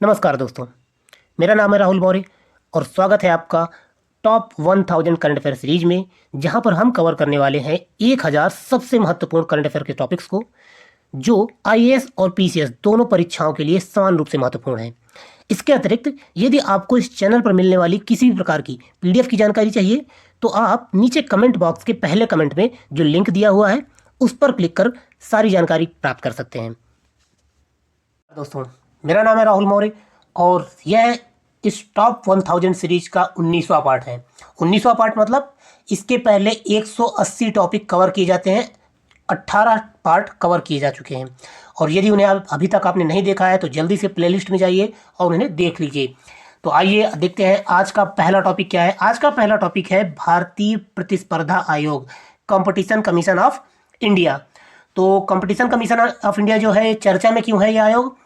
नमस्कार दोस्तों, मेरा नाम है राहुल मौर्य और स्वागत है आपका टॉप 1000 करंट अफेयर सीरीज में, जहां पर हम कवर करने वाले हैं 1000 सबसे महत्वपूर्ण करंट अफेयर के टॉपिक्स को, जो आईएएस और पीसीएस दोनों परीक्षाओं के लिए समान रूप से महत्वपूर्ण हैं। इसके अतिरिक्त यदि आपको इस चैनल पर मिलने वाली किसी भी प्रकार की पीडीएफ की जानकारी चाहिए, तो आप नीचे कमेंट बॉक्स के पहले कमेंट में जो लिंक दिया हुआ है उस पर क्लिक कर सारी जानकारी प्राप्त कर सकते हैं। दोस्तों, मेरा नाम है राहुल मौर्य और यह इस टॉप 1000 सीरीज का 19वां पार्ट है। 19वां पार्ट मतलब इसके पहले 180 टॉपिक कवर किए जाते हैं, 18 पार्ट कवर किए जा चुके हैं। और यदि उन्हें अभी तक आपने नहीं देखा है तो जल्दी से प्लेलिस्ट में जाइए और उन्हें देख लीजिए। तो आइए देखते हैं आज का पहला टॉपिक क्या है। आज का पहला टॉपिक है भारतीय प्रतिस्पर्धा आयोग, कंपटीशन कमीशन ऑफ इंडिया। तो कंपटीशन कमीशन ऑफ इंडिया जो है, चर्चा में क्यों है यह आयोग?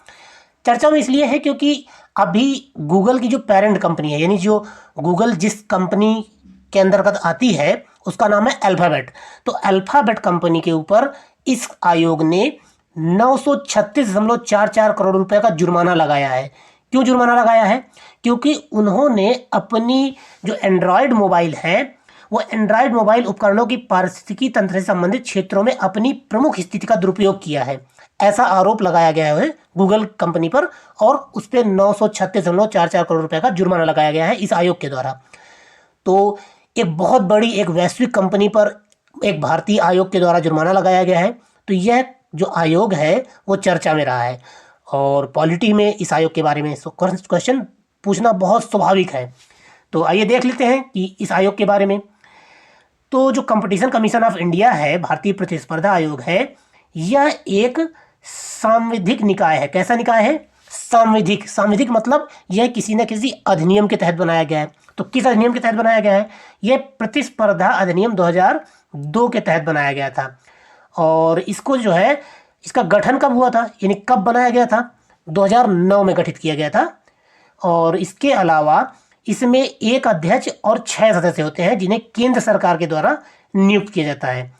चर्चा में इसलिए है क्योंकि अभी गूगल की जो पेरेंट कंपनी है, यानी जो गूगल जिस कंपनी के अंतर्गत आती है, उसका नाम है अल्फाबेट। तो अल्फाबेट कंपनी के ऊपर इस आयोग ने 936.44 करोड़ रुपए का जुर्माना लगाया है। क्यों जुर्माना लगाया है? क्योंकि उन्होंने अपनी जो एंड्रॉयड मोबाइल है, वो एंड्रॉयड मोबाइल उपकरणों की पारिस्थितिकी तंत्र से संबंधित क्षेत्रों में अपनी प्रमुख स्थिति का दुरुपयोग किया है, ऐसा आरोप लगाया गया है गूगल कंपनी पर, और उस पर 936.44 करोड़ रुपए का जुर्माना लगाया गया है इस आयोग के द्वारा। तो एक बहुत बड़ी एक वैश्विक कंपनी पर एक भारतीय आयोग के द्वारा जुर्माना लगाया गया है। तो यह जो आयोग है वो चर्चा में रहा है और पॉलिटी में इस आयोग के बारे में क्वेश्चन पूछना बहुत स्वाभाविक है। तो आइए देख लेते हैं कि इस आयोग के बारे में। तो जो कंपटीशन कमीशन ऑफ इंडिया है, भारतीय प्रतिस्पर्धा आयोग है, यह एक सांविधिक निकाय है। कैसा निकाय है? सांविधिक। सांविधिक मतलब यह किसी न किसी अधिनियम के तहत बनाया गया है। तो किस अधिनियम के तहत बनाया गया है? यह प्रतिस्पर्धा अधिनियम 2002 के तहत बनाया गया था। और इसको जो है, इसका गठन कब हुआ था, यानी कब बनाया गया था? 2009 में गठित किया गया था। और इसके अलावा इसमें एक अध्यक्ष और 6 सदस्य होते हैं, जिन्हें केंद्र सरकार के द्वारा नियुक्त किया जाता है।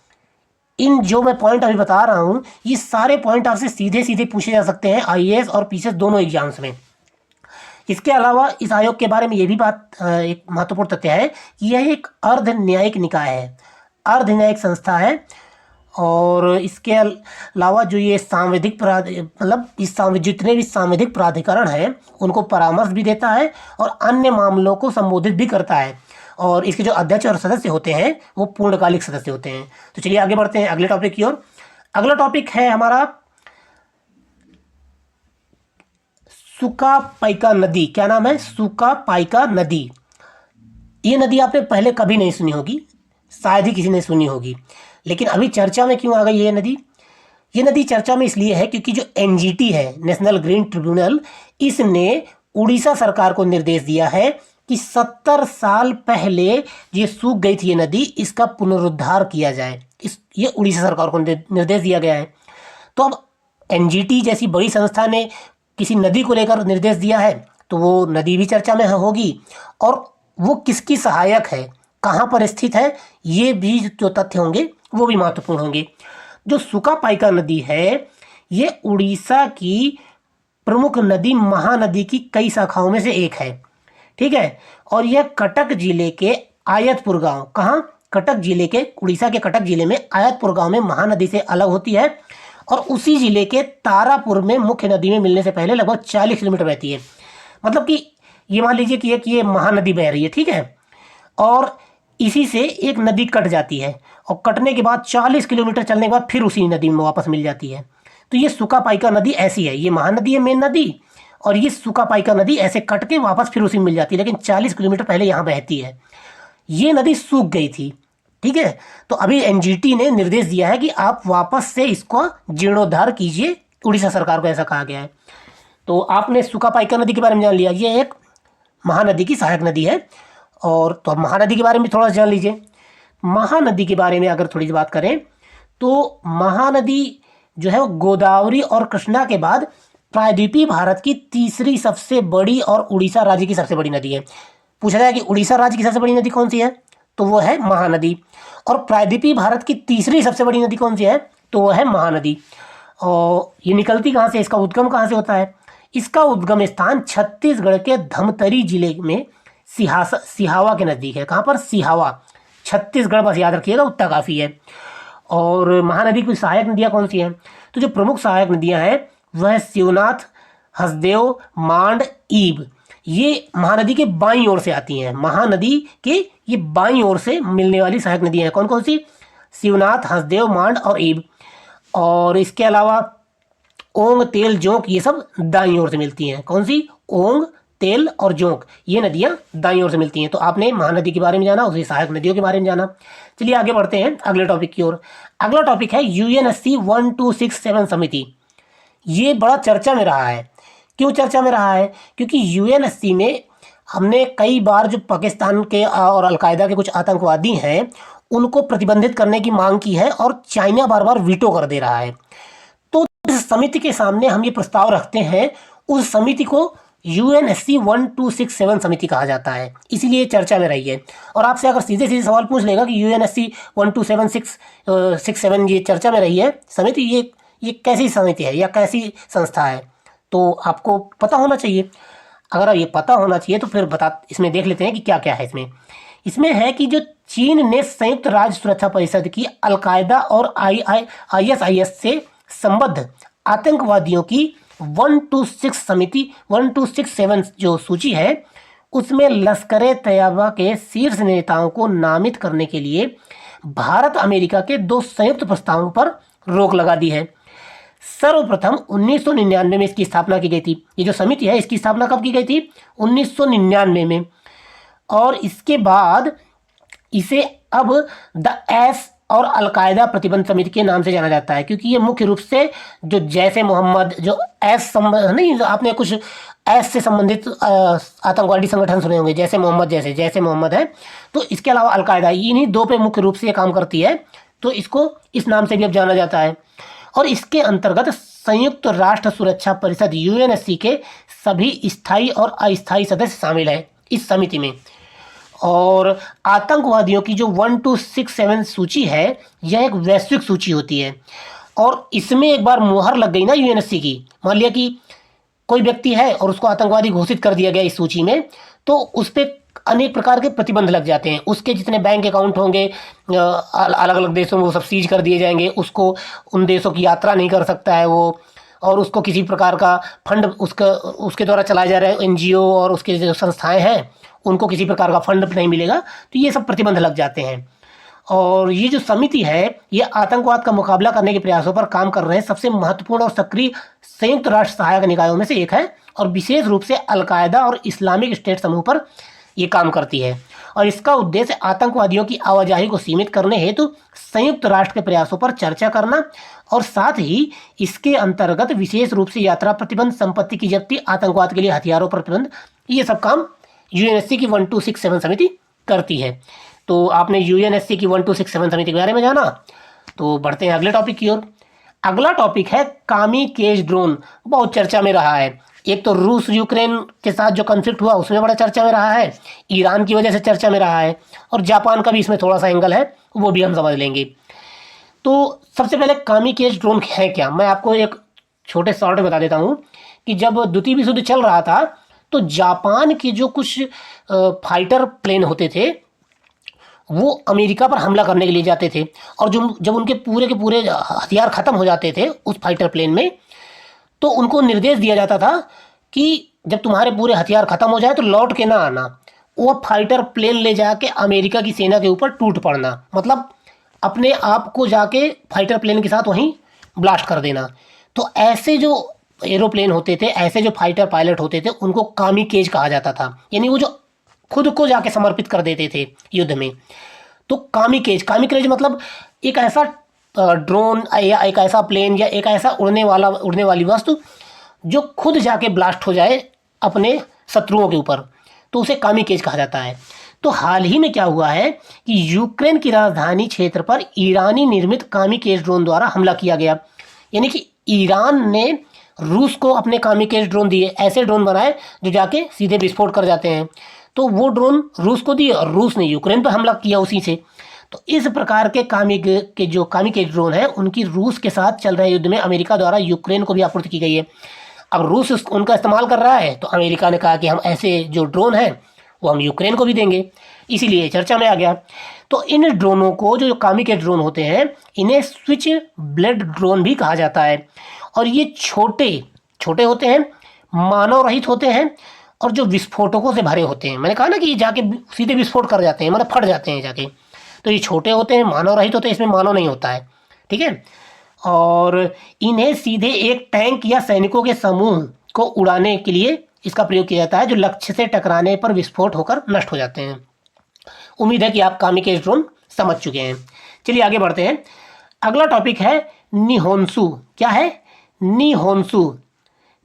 इन जो मैं पॉइंट अभी बता रहा हूं, ये सारे पॉइंट आपसे सीधे सीधे पूछे जा सकते हैं आईएएस और पीसीएस दोनों एग्जाम्स में। इसके अलावा इस आयोग के बारे में ये भी बात एक महत्वपूर्ण तथ्य है कि यह एक अर्ध न्यायिक निकाय है, अर्ध न्यायिक संस्था है। और इसके अलावा जो ये सांविधिक मतलब जितने भी सांविधिक प्राधिकरण हैं, उनको परामर्श भी देता है और अन्य मामलों को संबोधित भी करता है। और इसके जो अध्यक्ष और सदस्य होते हैं वो पूर्णकालिक सदस्य होते हैं। तो चलिए आगे बढ़ते हैं अगले टॉपिक की ओर। अगला टॉपिक है हमारा सुका पाइका नदी। क्या नाम है? सुका पाइका नदी। ये नदी आपने पहले कभी नहीं सुनी होगी, शायद ही किसी ने सुनी होगी, लेकिन अभी चर्चा में क्यों आ गई ये नदी? ये नदी चर्चा में इसलिए है क्योंकि जो एनजीटी है, नेशनल ग्रीन ट्रिब्यूनल, इसने उड़ीसा सरकार को निर्देश दिया है कि 70 साल पहले ये सूख गई थी ये नदी, इसका पुनरुद्धार किया जाए। ये उड़ीसा सरकार को निर्देश दिया गया है। तो अब एनजीटी जैसी बड़ी संस्था ने किसी नदी को लेकर निर्देश दिया है, तो वो नदी भी चर्चा में होगी, और वो किसकी सहायक है, कहाँ पर स्थित है, ये भी जो तथ्य होंगे वो भी महत्वपूर्ण होंगे। जो सुका पाइका नदी है, ये उड़ीसा की प्रमुख नदी महानदी की कई शाखाओं में से एक है, ठीक है। और यह कटक जिले के आयतपुर गांव, कहाँ? कटक जिले के, उड़ीसा के कटक जिले में आयतपुर गांव में महानदी से अलग होती है, और उसी जिले के तारापुर में मुख्य नदी में मिलने से पहले लगभग 40 किलोमीटर बहती है। मतलब कि ये मान लीजिए कि ये महानदी बह रही है, ठीक है, और इसी से एक नदी कट जाती है, और कटने के बाद 40 किलोमीटर चलने के बाद फिर उसी नदी में वापस मिल जाती है। तो ये सुका पाइका नदी ऐसी है, ये महानदी है मेन नदी, और ये सुका पाइका नदी ऐसे कट के वापस फिर उसी में मिल जाती है, लेकिन 40 किलोमीटर पहले यहाँ बहती है। ये नदी सूख गई थी, ठीक है। तो अभी एनजीटी ने निर्देश दिया है कि आप वापस से इसको जीर्णोद्धार कीजिए, उड़ीसा सरकार को ऐसा कहा गया है। तो आपने सुका पाइका नदी के बारे में जान लिया, ये एक महानदी की सहायक नदी है। और तो अब महानदी के बारे में थोड़ा सा जान लीजिए। महानदी के बारे में अगर थोड़ी सी बात करें, तो महानदी जो है वो गोदावरी और कृष्णा के बाद प्रायद्वीपीय भारत की तीसरी सबसे बड़ी और उड़ीसा राज्य की सबसे बड़ी नदी है। पूछा जाए कि उड़ीसा राज्य की सबसे बड़ी नदी कौन सी है, तो वो है महानदी। और प्रायद्वीपीय भारत की तीसरी सबसे बड़ी नदी कौन सी है, तो वो है महानदी। और ये निकलती कहाँ से, इसका उद्गम कहाँ से होता है? इसका उद्गम स्थान छत्तीसगढ़ के धमतरी जिले में सिहावा के नज़दीक है। कहाँ पर? सिहावा, छत्तीसगढ़, बस याद रखिएगा, उतना काफ़ी है। और महानदी की सहायक नदियाँ कौन सी हैं? तो जो प्रमुख सहायक नदियाँ हैं वह शिवनाथ, हसदेव, मांड, ईब, ये महानदी के बाईं ओर से आती हैं। महानदी के ये बाईं ओर से मिलने वाली सहायक नदियाँ हैं। कौन कौन सी? शिवनाथ, हसदेव, मांड और ईब। और इसके अलावा ओंग, तेल, जोंक, ये सब दाईं ओर से मिलती हैं। कौन सी? ओंग, तेल और जोंक, ये नदियाँ दाईं ओर से मिलती हैं। तो आपने महानदी के बारे में जाना, उसकी सहायक नदियों के बारे में जाना। चलिए आगे बढ़ते हैं अगले टॉपिक की ओर। अगला टॉपिक है यूएनएससी 1267 समिति। ये बड़ा चर्चा में रहा है। क्यों चर्चा में रहा है? क्योंकि यूएनएससी में हमने कई बार जो पाकिस्तान के और अलकायदा के कुछ आतंकवादी हैं उनको प्रतिबंधित करने की मांग की है और चाइना बार बार वीटो कर दे रहा है। तो इस समिति के सामने हम ये प्रस्ताव रखते हैं, उस समिति को यूएनएससी 1267 समिति कहा जाता है, इसीलिए चर्चा में रही है। और आपसे अगर सीधे सीधे सवाल पूछ लेगा कि यूएनएससी 1267 ये चर्चा में रही है समिति, ये कैसी समिति है या कैसी संस्था है, तो आपको पता होना चाहिए। अगर ये पता होना चाहिए तो फिर इसमें देख लेते हैं कि क्या क्या है इसमें। इसमें है कि जो चीन ने संयुक्त राज्य सुरक्षा परिषद की अलकायदा और आईएसआईएस से संबद्ध आतंकवादियों की 1267 जो सूची है उसमें लश्कर-ए-तैयबा के शीर्ष नेताओं को नामित करने के लिए भारत अमेरिका के 2 संयुक्त प्रस्तावों पर रोक लगा दी है। सर्वप्रथम 1999 में इसकी स्थापना की गई थी। ये जो समिति है इसकी स्थापना कब की गई थी? 1999 में। और इसके बाद इसे अब द एस और अलकायदा प्रतिबंध समिति के नाम से जाना जाता है, क्योंकि ये मुख्य रूप से जो जैसे मोहम्मद, जो एस नहीं, आपने कुछ एस से संबंधित आतंकवादी संगठन सुने होंगे, जैसे मोहम्मद है, तो इसके अलावा अलकायदा, इन्हीं 2 पे मुख्य रूप से ये काम करती है, तो इसको इस नाम से भी अब जाना जाता है। और इसके अंतर्गत संयुक्त राष्ट्र सुरक्षा परिषद यूएनएससी के सभी स्थायी और अस्थायी सदस्य शामिल हैं इस समिति में। और आतंकवादियों की जो 1267 सूची है यह एक वैश्विक सूची होती है, और इसमें एक बार मुहर लग गई ना यूएनएससी की, मान लिया कि कोई व्यक्ति है और उसको आतंकवादी घोषित कर दिया गया इस सूची में, तो उस पर अनेक प्रकार के प्रतिबंध लग जाते हैं। उसके जितने बैंक अकाउंट होंगे अलग अलग देशों में वो सब सीज कर दिए जाएंगे, उसको उन देशों की यात्रा नहीं कर सकता है वो, और उसको किसी प्रकार का फंड उसके द्वारा चलाए जा रहे एनजीओ और उसके जो संस्थाएं हैं उनको किसी प्रकार का फंड नहीं मिलेगा, तो ये सब प्रतिबंध लग जाते हैं। और ये जो समिति है ये आतंकवाद का मुकाबला करने के प्रयासों पर काम कर रहे हैं सबसे महत्वपूर्ण और सक्रिय संयुक्त राष्ट्र सहायक निकायों में से एक है, और विशेष रूप से अलकायदा और इस्लामिक स्टेट समूह पर ये काम करती है। और इसका उद्देश्य आतंकवादियों की आवाजाही को सीमित करने हेतु संयुक्त राष्ट्र के प्रयासों पर चर्चा करना, और साथ ही इसके अंतर्गत विशेष रूप से यात्रा प्रतिबंध, संपत्ति की जब्ती, आतंकवाद के लिए हथियारों पर प्रतिबंध, ये सब काम यूएनएससी की 1267 समिति करती है। तो आपने यूएनएससी की 1267 समिति के बारे में जाना, तो बढ़ते हैं अगले टॉपिक की ओर। अगला टॉपिक है कामिकेज ड्रोन। बहुत चर्चा में रहा है। एक तो रूस यूक्रेन के साथ जो कॉन्फ्लिक्ट हुआ उसमें बड़ा चर्चा में रहा है, ईरान की वजह से चर्चा में रहा है, और जापान का भी इसमें थोड़ा सा एंगल है, वो भी हम समझ लेंगे। तो सबसे पहले कामिकेज ड्रोन है क्या, मैं आपको एक छोटे शॉर्ट में बता देता हूँ कि जब द्वितीय विश्व युद्ध चल रहा था तो जापान के जो कुछ फाइटर प्लेन होते थे वो अमेरिका पर हमला करने के लिए जाते थे, और जब उनके पूरे के पूरे हथियार ख़त्म हो जाते थे उस फाइटर प्लेन में, तो उनको निर्देश दिया जाता था कि जब तुम्हारे पूरे हथियार ख़त्म हो जाए तो लौट के ना आना, वो फाइटर प्लेन ले जाके अमेरिका की सेना के ऊपर टूट पड़ना, मतलब अपने आप को जाके फाइटर प्लेन के साथ वहीं ब्लास्ट कर देना। तो ऐसे जो एरोप्लेन होते थे, ऐसे जो फाइटर पायलट होते थे, उनको कामिकेज कहा जाता था, यानी वो जो खुद को जाके समर्पित कर देते थे युद्ध में। तो कामिकेज मतलब एक ऐसा ड्रोन या एक ऐसा प्लेन या एक ऐसा उड़ने वाली वस्तु जो खुद जाके ब्लास्ट हो जाए अपने शत्रुओं के ऊपर, तो उसे कामिकेज कहा जाता है। तो हाल ही में क्या हुआ है कि यूक्रेन की राजधानी क्षेत्र पर ईरानी निर्मित कामिकेज ड्रोन द्वारा हमला किया गया, यानी कि ईरान ने रूस को अपने कामिकेज ड्रोन दिए, ऐसे ड्रोन बनाए जो जाके सीधे विस्फोट कर जाते हैं, तो वो ड्रोन रूस को दिए और रूस ने यूक्रेन पर हमला किया उसी से। तो इस प्रकार के कामिकेज ड्रोन है उनकी रूस के साथ चल रहे युद्ध में अमेरिका द्वारा यूक्रेन को भी आपूर्ति की गई है। अब रूस उनका इस्तेमाल कर रहा है, तो अमेरिका ने कहा कि हम ऐसे जो ड्रोन हैं वो हम यूक्रेन को भी देंगे, इसीलिए चर्चा में आ गया। तो इन ड्रोनों को, जो कामी के ड्रोन होते हैं, इन्हें स्विच ब्लेड ड्रोन भी कहा जाता है। और ये छोटे छोटे होते हैं, मानव रहित होते हैं, और जो विस्फोटकों से भरे होते हैं। मैंने कहा ना कि ये जाके सीधे विस्फोट कर जाते हैं, मतलब फट जाते हैं जाके। तो ये छोटे होते हैं, मानव रहित होते हैं, इसमें मानव नहीं होता है, ठीक है। और इन्हें सीधे एक टैंक या सैनिकों के समूह को उड़ाने के लिए इसका प्रयोग किया जाता है, जो लक्ष्य से टकराने पर विस्फोट होकर नष्ट हो जाते हैं। उम्मीद है कि आप कामिकेज ड्रोन समझ चुके हैं। चलिए आगे बढ़ते हैं। अगला टॉपिक है निहोंसु। क्या है? निहोंसु।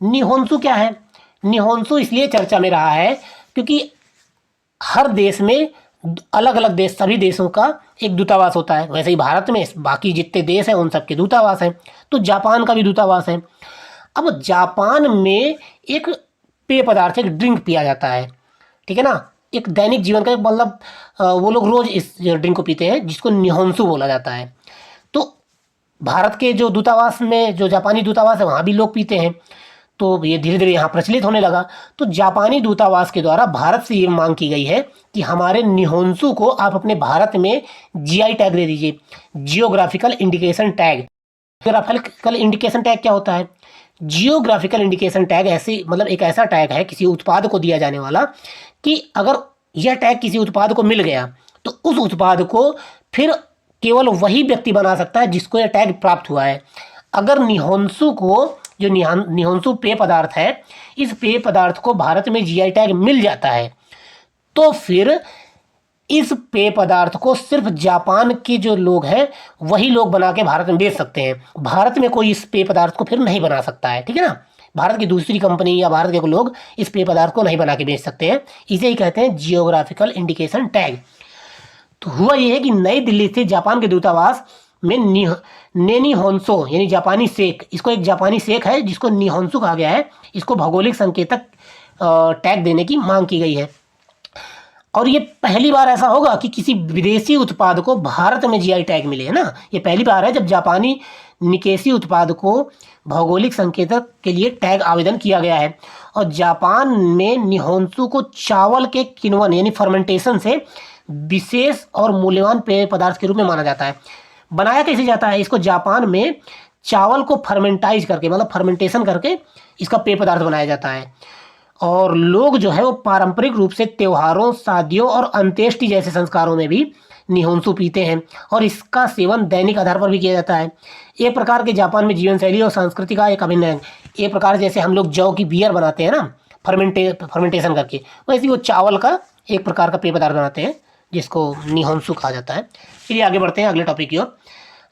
निहोंसु क्या है? निहोंसु इसलिए चर्चा में रहा है क्योंकि हर देश में, अलग अलग देश, सभी देशों का एक दूतावास होता है। वैसे ही भारत में बाकी जितने देश हैं उन सबके दूतावास हैं। तो जापान का भी दूतावास है। अब जापान में एक पेय पदार्थ, एक ड्रिंक पिया जाता है, ठीक है ना। एक दैनिक जीवन का, मतलब वो लोग रोज इस ड्रिंक को पीते हैं, जिसको निहोंसु बोला जाता है। तो भारत के जो दूतावास में, जो जापानी दूतावास है, वहाँ भी लोग पीते हैं। तो ये धीरे धीरे यहाँ प्रचलित होने लगा। तो जापानी दूतावास के द्वारा भारत से ये मांग की गई है कि हमारे निहोंसु को आप अपने भारत में जीआई टैग दे दीजिए, geographical indication tag. Geographical indication tag क्या होता है? जियोग्राफिकल इंडिकेशन टैग ऐसी, मतलब एक ऐसा टैग है किसी उत्पाद को दिया जाने वाला, कि अगर यह टैग किसी उत्पाद को मिल गया तो उस उत्पाद को फिर केवल वही व्यक्ति बना सकता है जिसको यह टैग प्राप्त हुआ है। अगर निहोंसु को, जो निहोंसु पेय पदार्थ है, इस पेय पदार्थ को भारत में जीआई टैग मिल जाता है, तो फिर इस पेय पदार्थ को सिर्फ जापान के जो लोग हैं वही लोग बना के भारत में बेच सकते हैं। भारत में कोई इस पेय पदार्थ को फिर नहीं बना सकता है, ठीक है ना। भारत की दूसरी कंपनी या भारत के लोग इस पेय पदार्थ को नहीं बना के बेच सकते हैं। इसे ही कहते हैं जियोग्राफिकल इंडिकेशन टैग। तो हुआ ये है कि नई दिल्ली स्थित जापान के दूतावास में निहोंसु यानी जापानी सेक, इसको एक जापानी सेक है जिसको निहोंसु कहा गया है, इसको भौगोलिक संकेतक टैग देने की मांग की गई है। और ये पहली बार ऐसा होगा कि किसी विदेशी उत्पाद को भारत में जीआई टैग मिले, है ना। ये पहली बार है जब जापानी निकेशी उत्पाद को भौगोलिक संकेतक के लिए टैग आवेदन किया गया है। और जापान में निहोंसु को चावल के किण्वन यानी फर्मेंटेशन से विशेष और मूल्यवान पेय पदार्थ के रूप में माना जाता है। बनाया कैसे जाता है? इसको जापान में चावल को फर्मेंटाइज करके, मतलब फर्मेंटेशन करके इसका पेय पदार्थ बनाया जाता है। और लोग जो है वो पारंपरिक रूप से त्योहारों, शादियों और अंत्येष्टि जैसे संस्कारों में भी निहोंसु पीते हैं, और इसका सेवन दैनिक आधार पर भी किया जाता है। एक प्रकार के जापान में जीवन शैली और संस्कृति का एक अभिन्न है। एक प्रकार जैसे हम लोग जौ की बियर बनाते हैं ना, फर्मेंटेशन करके, वैसे वो चावल का एक प्रकार का पेय पदार्थ बनाते हैं जिसको निहोंसु कहा जाता है। चलिए आगे बढ़ते हैं अगले टॉपिक की ओर।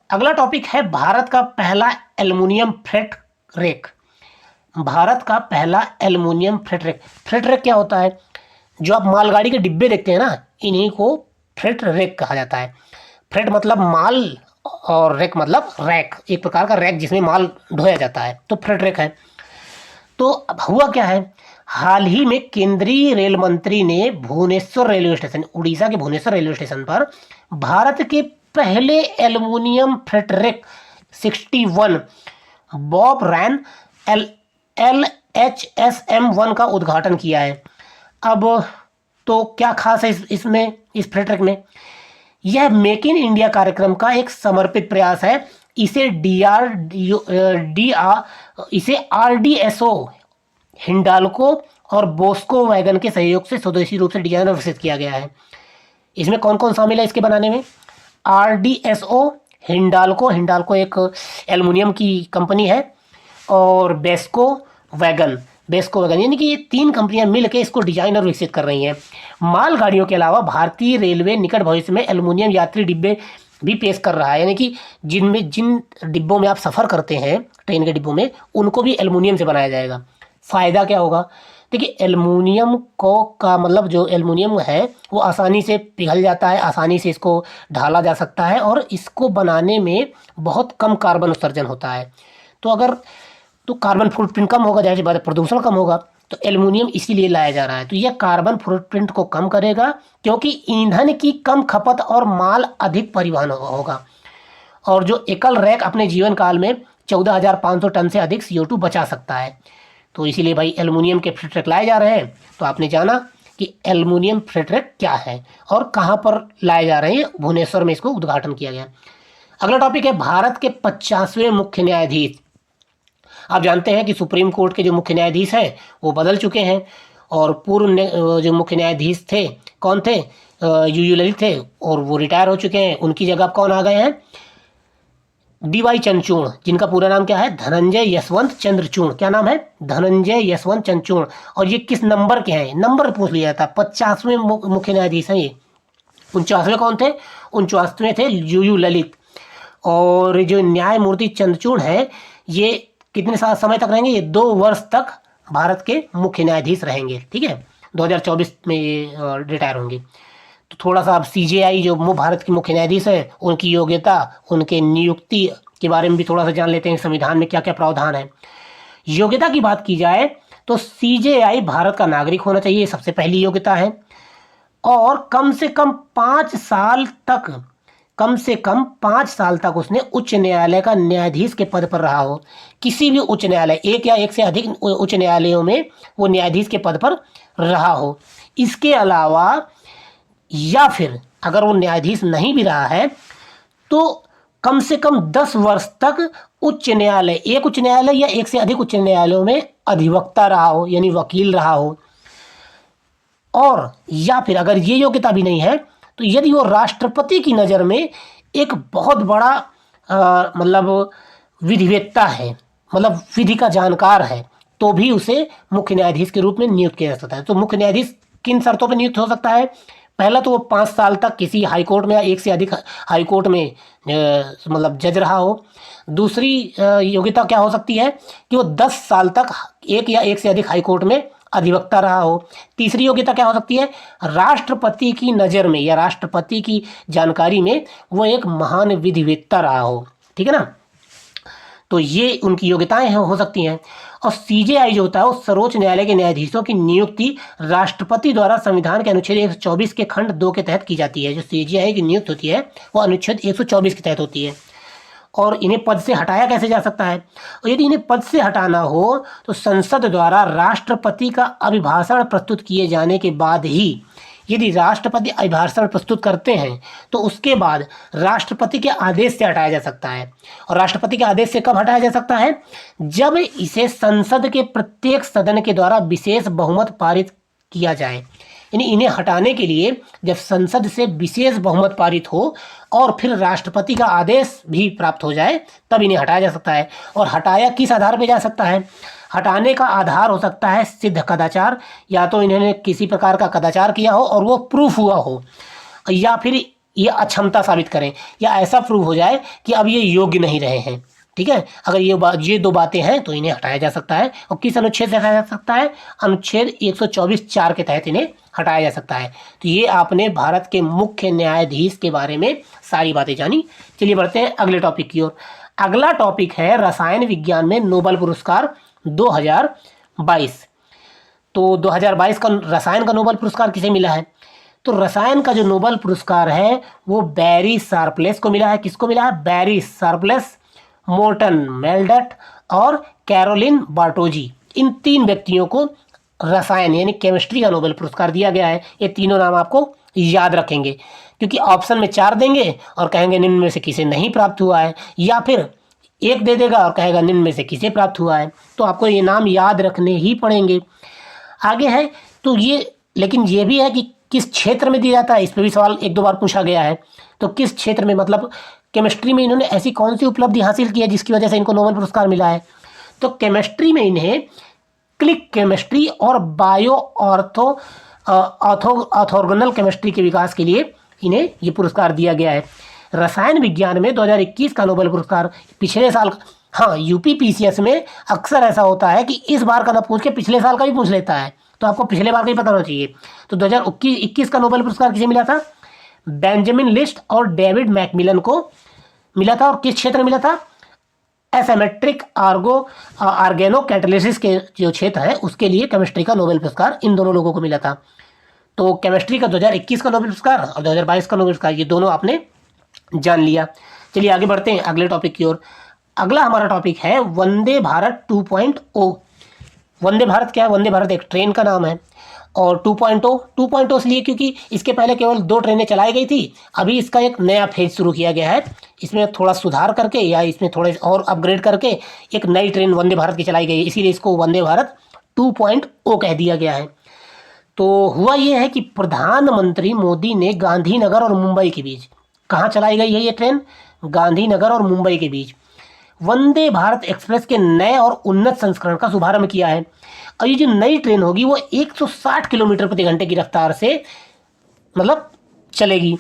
अगला टॉपिक है भारत का पहला एल्युमिनियम फ्रेट रेक। भारत का पहला aluminium freight rake. Freight rake क्या होता है? जो आप मालगाड़ी के डिब्बे देखते हैं ना, इन्हीं को फ्रेट रेक कहा जाता है। फ्रेट मतलब माल और रेक मतलब रैक, एक प्रकार का रैक जिसमें माल ढोया जाता है, तो फ्रेट रेक है। तो अब हुआ क्या है, हाल ही में केंद्रीय रेल मंत्री ने भुवनेश्वर रेलवे स्टेशन, उड़ीसा के भुवनेश्वर रेलवे स्टेशन पर भारत के पहले एल्युमिनियम फ्रेट रेक 61 बॉब रैन LHSM-1 का उद्घाटन किया है। अब तो क्या खास है इसमें, इस फ्रेट रेक में? यह मेक इन इंडिया कार्यक्रम का एक समर्पित प्रयास है। इसे RDSO हिंडाल्को और बोस्को वैगन के सहयोग से स्वदेशी रूप से डिजाइन और विकसित किया गया है। इसमें कौन कौन शामिल है इसके बनाने में? RDSO, हिंडाल्को एक एल्युमिनियम की कंपनी है, और बेस्को वैगन यानी कि ये 3 कंपनियां मिलकर इसको डिजाइन और विकसित कर रही हैं। मालगाड़ियों के अलावा भारतीय रेलवे निकट भविष्य में एल्युमिनियम यात्री डिब्बे भी पेश कर रहा है, यानी कि जिन डिब्बों में आप सफ़र करते हैं, ट्रेन के डिब्बों में, उनको भी एल्युमिनियम से बनाया जाएगा। फ़ायदा क्या होगा? देखिए, एल्युमिनियम का मतलब जो एल्युमिनियम है वो आसानी से पिघल जाता है, आसानी से इसको ढाला जा सकता है, और इसको बनाने में बहुत कम कार्बन उत्सर्जन होता है। तो कार्बन फुटप्रिंट कम होगा, जाहिर सी बात है, प्रदूषण कम होगा। तो एल्युमिनियम इसीलिए लाया जा रहा है। तो यह कार्बन फुटप्रिंट को कम करेगा, क्योंकि ईंधन की कम खपत और माल अधिक परिवहन होगा। और जो एकल रैक अपने जीवन काल में 14,500 टन से अधिक CO2 बचा सकता है। तो इसीलिए भाई एल्युमिनियम के फ्री ट्रक लाए जा रहे हैं। तो आपने जाना कि एल्युमिनियम फ्री ट्रक क्या है और कहाँ पर लाए जा रहे हैं। भुवनेश्वर में इसको उद्घाटन किया गया। अगला टॉपिक है भारत के 50वें मुख्य न्यायाधीश। आप जानते हैं कि सुप्रीम कोर्ट के जो मुख्य न्यायाधीश हैं वो बदल चुके हैं, और पूर्व जो मुख्य न्यायाधीश थे कौन थे, यूयू ललित थे, और वो रिटायर हो चुके हैं। उनकी जगह अब कौन आ गए हैं, डीवाई चंद्रचूड़, जिनका पूरा नाम क्या है, धनंजय यशवंत चंद्रचूड़। क्या नाम है, धनंजय यशवंत चंद्रचूड़। और ये किस नंबर के हैं, नंबर पूछ लिया था। 50वें मुख्य न्यायाधीश हैं ये। 49वें कौन थे, 49वें थे यूयू ललित। और जो न्यायमूर्ति चंद्रचूड़ हैं ये कितने साल समय तक रहेंगे, ये 2 वर्ष तक भारत के मुख्य न्यायाधीश रहेंगे। ठीक है, 2024 में ये रिटायर होंगे। तो थोड़ा सा अब सीजेआई जो भारत के मुख्य न्यायाधीश हैं उनकी योग्यता, उनके नियुक्ति के बारे में भी थोड़ा सा जान लेते हैं। संविधान में क्या क्या प्रावधान है। योग्यता की बात की जाए तो सीजेआई भारत का नागरिक होना चाहिए, सबसे पहली योग्यता है। और कम से कम 5 साल तक, कम से कम 5 साल तक उसने उच्च न्यायालय का न्यायाधीश के पद पर रहा हो। किसी भी उच्च न्यायालय, एक या एक से अधिक उच्च न्यायालयों में वो न्यायाधीश के पद पर रहा हो। इसके अलावा या फिर अगर वो न्यायाधीश नहीं भी रहा है तो कम से कम 10 वर्ष तक उच्च न्यायालय, एक उच्च न्यायालय या एक से अधिक उच्च न्यायालयों में अधिवक्ता रहा हो, यानी वकील रहा हो। और या फिर अगर ये योग्यता भी नहीं है तो यदि वो राष्ट्रपति की नज़र में एक बहुत बड़ा मतलब विधिवेत्ता है, मतलब विधि का जानकार है, तो भी उसे मुख्य न्यायाधीश के रूप में नियुक्त किया जा सकता है। तो मुख्य न्यायाधीश किन शर्तों पर नियुक्त हो सकता है, पहला तो वो 5 साल तक किसी हाईकोर्ट में या एक से अधिक हाईकोर्ट में मतलब जज रहा हो। दूसरी योग्यता क्या हो सकती है कि वो 10 साल तक एक या एक से अधिक हाईकोर्ट में अधिवक्ता रहा हो। तीसरी योग्यता क्या हो सकती है, राष्ट्रपति की नज़र में या राष्ट्रपति की जानकारी में वो एक महान विधिवेत्ता रहा हो। ठीक है ना, तो ये उनकी योग्यताएं हो सकती हैं। और सीजेआई जो होता है वो सर्वोच्च न्यायालय के न्यायाधीशों की नियुक्ति राष्ट्रपति द्वारा संविधान के अनुच्छेद 124 के खंड 2 के तहत की जाती है। जो सीजेआई की नियुक्त होती है वो अनुच्छेद 124 के तहत होती है। और इन्हें पद से हटाया कैसे जा सकता है, और यदि इन्हें पद से हटाना हो तो संसद द्वारा राष्ट्रपति का अभिभाषण प्रस्तुत किए जाने के बाद ही, यदि राष्ट्रपति अभिभाषण प्रस्तुत करते हैं तो उसके बाद राष्ट्रपति के आदेश से हटाया जा सकता है। और राष्ट्रपति के आदेश से कब हटाया जा सकता है, जब इसे संसद के प्रत्येक सदन के द्वारा विशेष बहुमत पारित किया जाए। यानी इन्हें हटाने के लिए जब संसद से विशेष बहुमत पारित हो और फिर राष्ट्रपति का आदेश भी प्राप्त हो जाए तब इन्हें हटाया जा सकता है। और हटाया किस आधार पर जा सकता है, हटाने का आधार हो सकता है सिद्ध कदाचार, या तो इन्होंने किसी प्रकार का कदाचार किया हो और वो प्रूफ हुआ हो, या फिर ये अक्षमता साबित करें, या ऐसा प्रूफ हो जाए कि अब ये योग्य नहीं रहे हैं। ठीक है, अगर ये 2 बातें हैं तो इन्हें हटाया जा सकता है। और किस अनुच्छेद से हटाया जा सकता है, अनुच्छेद 124(4) के तहत इन्हें हटाया जा सकता है। तो ये आपने भारत के मुख्य न्यायाधीश के बारे में सारी बातें जानी। चलिए बढ़ते हैं अगले टॉपिक की ओर। अगला टॉपिक है रसायन विज्ञान में नोबेल पुरस्कार 2022। तो 2022 का रसायन का नोबेल पुरस्कार किसे मिला है, तो रसायन का जो नोबेल पुरस्कार है वो बैरी शार्पलेस को मिला है। किसको मिला है, बैरी शार्पलेस, मोर्टन मेल्डट और कैरोलिन बार्टोजी। इन 3 व्यक्तियों को रसायन यानी केमिस्ट्री का नोबेल पुरस्कार दिया गया है। ये तीनों नाम आपको याद रखेंगे, क्योंकि ऑप्शन में 4 देंगे और कहेंगे निम्न में से किसे नहीं प्राप्त हुआ है, या फिर 1 दे देगा और कहेगा निम्न में से किसे प्राप्त हुआ है। तो आपको ये नाम याद रखने ही पड़ेंगे। आगे है तो ये, लेकिन ये भी है कि किस क्षेत्र में दिया जाता है, इस पर भी सवाल 1-2 बार पूछा गया है। तो किस क्षेत्र में, मतलब केमिस्ट्री में इन्होंने ऐसी कौन सी उपलब्धि हासिल की है जिसकी वजह से इनको नोबेल पुरस्कार मिला है। तो केमिस्ट्री में इन्हें क्लिक केमिस्ट्री और बायो ऑर्थोगोनल केमिस्ट्री के विकास के लिए इन्हें ये पुरस्कार दिया गया है। रसायन विज्ञान में 2021 का नोबेल पुरस्कार पिछले साल, हाँ यूपीपीसीएस में अक्सर ऐसा होता है कि इस बार का ना पूछ के पिछले साल का भी पूछ लेता है, तो आपको पिछले बार का ही पता होना चाहिए। तो 2021 का नोबेल पुरस्कार किसे मिला था, बेंजामिन लिस्ट और डेविड मैकमिलन को मिला था। और किस क्षेत्र में मिला था, एसेमेट्रिक आर्गेनो कैटालिसिस के जो क्षेत्र है उसके लिए केमिस्ट्री का नोबेल पुरस्कार इन दोनों लोगों को मिला था। तो केमिस्ट्री का 2021 का नोबेल पुरस्कार और 2022 का नोबेल पुरस्कार, ये दोनों आपने जान लिया। चलिए आगे बढ़ते हैं अगले टॉपिक की ओर। अगला हमारा टॉपिक है वंदे भारत 2.0। वंदे भारत क्या है? वंदे भारत एक ट्रेन का नाम है। और 2.0 इसलिए क्योंकि इसके पहले केवल 2 ट्रेनें चलाई गई थी, अभी इसका एक नया फेज शुरू किया गया है। इसमें थोड़ा सुधार करके या इसमें थोड़े और अपग्रेड करके एक नई ट्रेन वंदे भारत की चलाई गई है, इसीलिए इसको वंदे भारत 2.0 कह दिया गया है। तो हुआ ये है कि प्रधानमंत्री मोदी ने गांधीनगर और मुंबई के बीच, कहाँ चलाई गई है ये ट्रेन? गांधीनगर और मुंबई के बीच वंदे भारत एक्सप्रेस के नए और उन्नत संस्करण का शुभारंभ किया है। और ये जो नई ट्रेन होगी वो 160 किलोमीटर प्रति घंटे की रफ्तार से मतलब चलेगी।